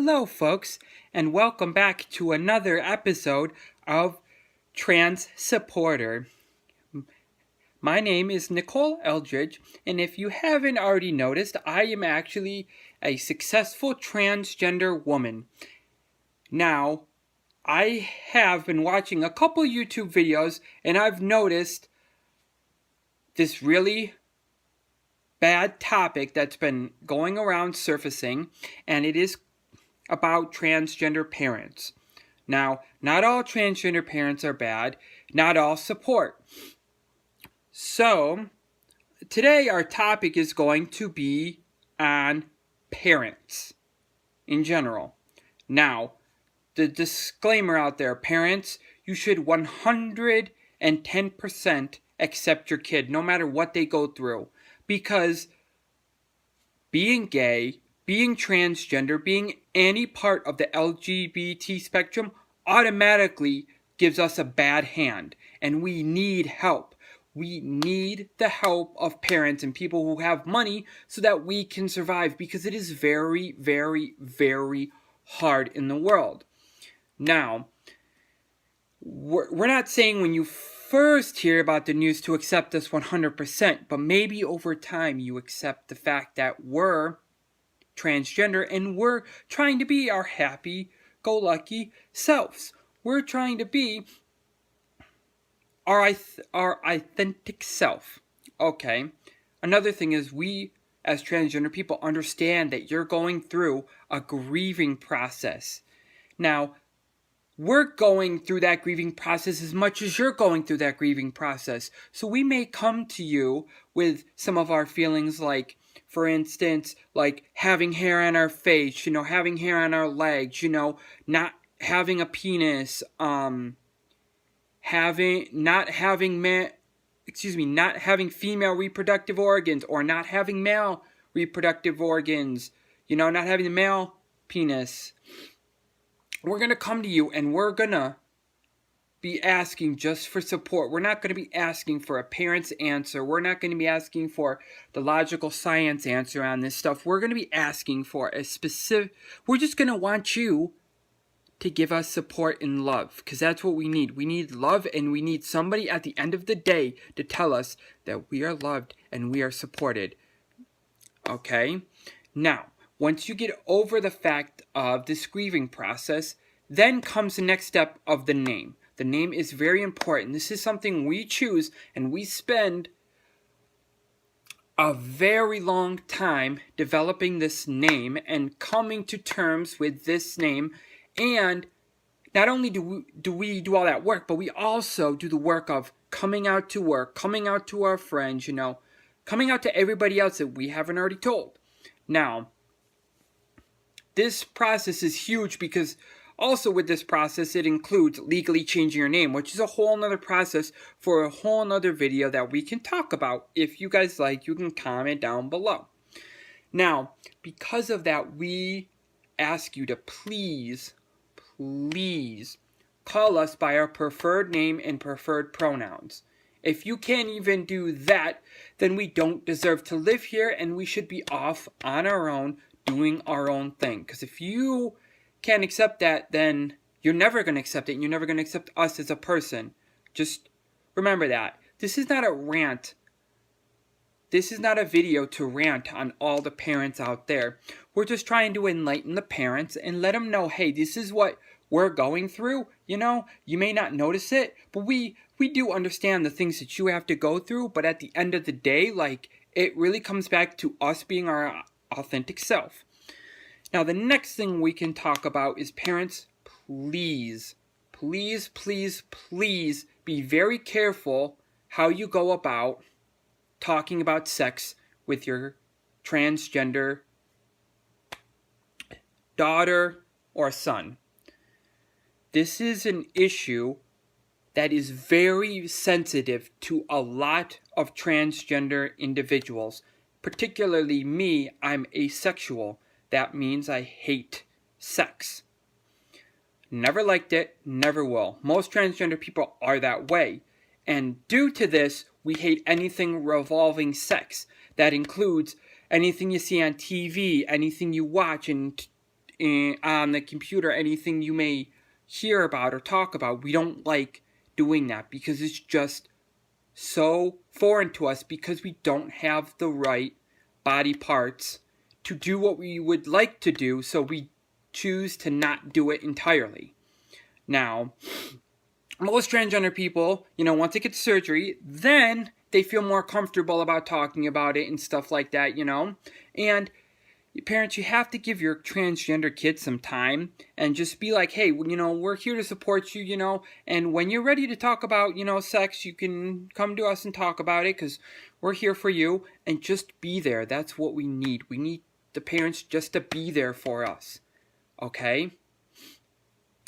Hello, folks, and welcome back to another episode of Trans Supporter. My name is Nicole Eldridge, and if you haven't already noticed, I am actually a successful transgender woman. Now, I have been watching a couple YouTube videos, and I've noticed this really bad topic that's been going around surfacing, and it is about transgender parents. Now, not all transgender parents are bad, not all support. So, today our topic is going to be on parents in general. Now, the disclaimer out there, parents, you should 110% accept your kid, no matter what they go through. Because being gay, being transgender, being any part of the LGBT spectrum automatically gives us a bad hand. And we need help. We need the help of parents and people who have money so that we can survive, because it is very, very, very hard in the world. Now, we're not saying when you first hear about the news to accept us 100%, but maybe over time you accept the fact that we're transgender and we're trying to be our happy-go-lucky selves. We're trying to be our authentic self. Okay. Another thing is, we as transgender people understand that you're going through a grieving process. Now, we're going through that grieving process as much as you're going through that grieving process. So we may come to you with some of our feelings, like, for instance, like having hair on our face, having hair on our legs, not having a penis, not having female reproductive organs, or not having male reproductive organs, not having the male penis. We're going to come to you and we're going to be asking just for support. We're not going to be asking for a parent's answer. We're not going to be asking for the logical science answer on this stuff. We're going to be asking for a specific... We're just going to want you to give us support and love, because that's what we need. We need love, and we need somebody at the end of the day to tell us that we are loved and we are supported. Okay? Now, once you get over the fact of this grieving process, then comes the next step of the name. The name is very important. This is something we choose, and we spend a very long time developing this name and coming to terms with this name. And not only do we do all that work, but we also do the work of coming out to work, coming out to our friends, coming out to everybody else that we haven't already told. Now, this process is huge, because also with this process, it includes legally changing your name, which is a whole nother process for a whole nother video that we can talk about. If you guys like, you can comment down below. Now, because of that, we ask you to please call us by our preferred name and preferred pronouns. If you can't even do that, then we don't deserve to live here, and we should be off on our own, doing our own thing. Because if you can't accept that, then you're never going to accept it, and you're never going to accept us as a person. Just remember that. This is not a rant. This is not a video to rant on all the parents out there. We're just trying to enlighten the parents and let them know, hey, this is what we're going through. You may not notice it, but we do understand the things that you have to go through. But at the end of the day, it really comes back to us being our authentic self. Now, the next thing we can talk about is, parents, please be very careful how you go about talking about sex with your transgender daughter or son. This is an issue that is very sensitive to a lot of transgender individuals. Particularly me, I'm asexual. That means I hate sex. Never liked it, never will. Most transgender people are that way. And due to this, we hate anything revolving sex. That includes anything you see on TV, anything you watch in on the computer, anything you may hear about or talk about. We don't like doing that because it's just so foreign to us, because we don't have the right body parts to do what we would like to do, so we choose to not do it entirely. Now, most transgender people, once they get surgery, then they feel more comfortable about talking about it and stuff like that, and parents, you have to give your transgender kids some time and just be like, hey, we're here to support you, and when you're ready to talk about, sex, you can come to us and talk about it, because we're here for you, and just be there. That's what we need. We need the parents just to be there for us, okay?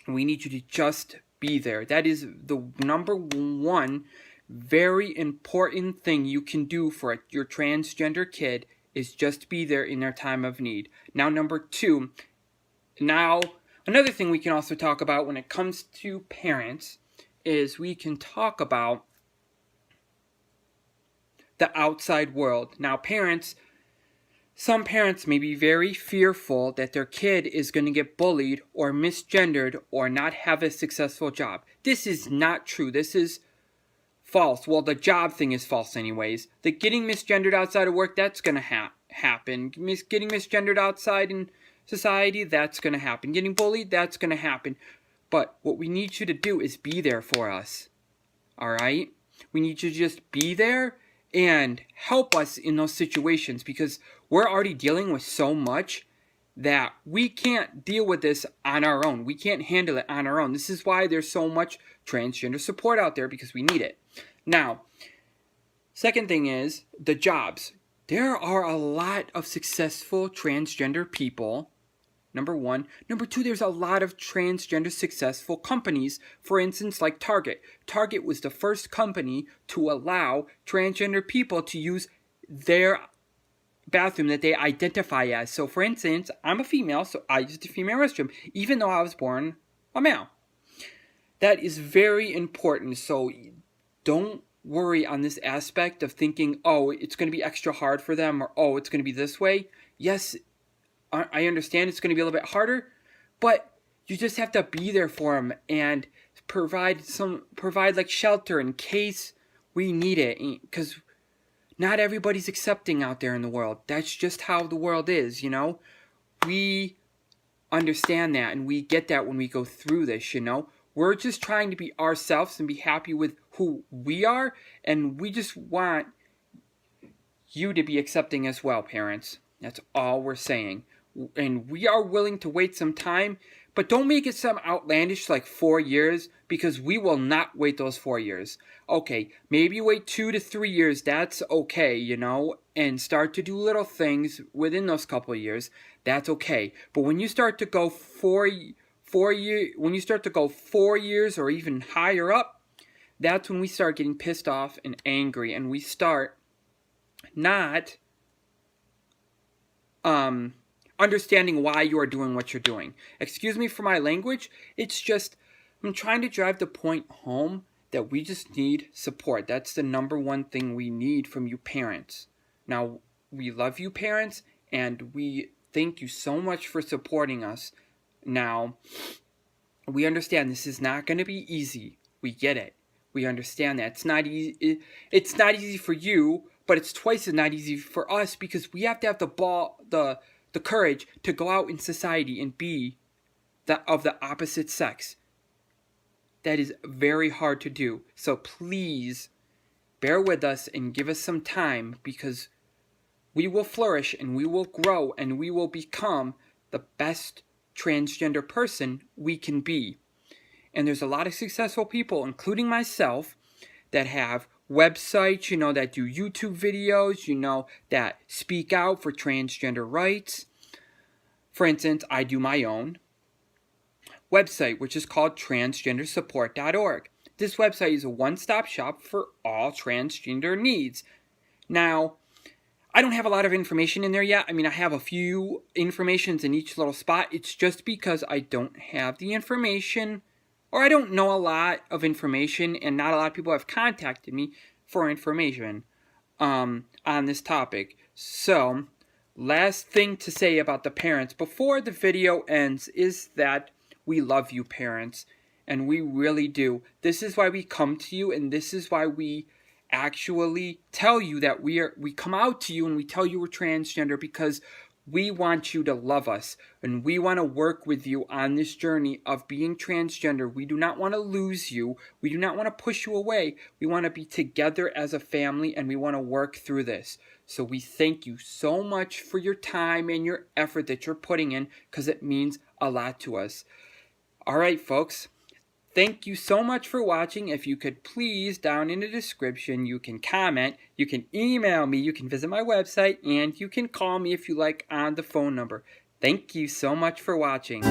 We need you to just be there. That is the number one very important thing you can do for your transgender kid, is just be there in their time of need. Now, number two, another thing we can also talk about when it comes to parents is we can talk about the outside world. Now, some parents may be very fearful that their kid is going to get bullied or misgendered or not have a successful job. This is not true. This is false. Well, the job thing is false anyways. The getting misgendered outside of work, that's going to happen. Getting misgendered outside in society, that's going to happen. Getting bullied, that's going to happen. But what we need you to do is be there for us. Alright? We need you to just be there and help us in those situations, because we're already dealing with so much that we can't deal with this on our own. We can't handle it on our own. This is why there's so much transgender support out there, because we need it. Now, second thing is the jobs. There are a lot of successful transgender people, number one. Number two, there's a lot of transgender successful companies. For instance, like Target. Target was the first company to allow transgender people to use their bathroom that they identify as. So, for instance, I'm a female, so I used a female restroom, even though I was born a male. That is very important. So, don't worry on this aspect of thinking, oh, it's going to be extra hard for them, or oh, it's going to be this way. Yes, I understand it's going to be a little bit harder, but you just have to be there for them and provide like shelter in case we need it, because not everybody's accepting out there in the world. That's just how the world is, We understand that, and we get that when we go through this, We're just trying to be ourselves and be happy with who we are, and we just want you to be accepting as well, parents. That's all we're saying. And we are willing to wait some time, but don't make it some outlandish like 4 years, because we will not wait those 4 years. Okay, maybe wait 2 to 3 years, that's okay, and start to do little things within those couple of years, that's okay. But when you start to go 4 years or even higher up, that's when we start getting pissed off and angry, and we start not understanding why you are doing what you're doing. Excuse me for my language. It's just, I'm trying to drive the point home that we just need support. That's the number one thing we need from you parents. Now, we love you parents, and we thank you so much for supporting us. Now, we understand this is not going to be easy. We get it. We understand that. It's not easy. It's not easy for you, but it's twice as not easy for us, because we have to have the courage to go out in society and be of the opposite sex. That is very hard to do. So please bear with us and give us some time, because we will flourish and we will grow and we will become the best transgender person we can be. And there's a lot of successful people, including myself, that have websites, that do YouTube videos, that speak out for transgender rights. For instance, I do my own website, which is called transgendersupport.org. This website is a one-stop shop for all transgender needs. Now, I don't have a lot of information in there yet. I have a few informations in each little spot. It's just because I don't have the information, or I don't know a lot of information, and not a lot of people have contacted me for information on this topic. So, last thing to say about the parents before the video ends is that we love you, parents, and we really do. This is why we come to you, and this is why we actually tell you that we come out to you and we tell you we're transgender, because we want you to love us, and we want to work with you on this journey of being transgender. We do not want to lose you. We do not want to push you away. We want to be together as a family, and we want to work through this. So we thank you so much for your time and your effort that you're putting in, because it means a lot to us. All right, folks. Thank you so much for watching. If you could please, down in the description, you can comment, you can email me, you can visit my website, and you can call me if you like on the phone number. Thank you so much for watching.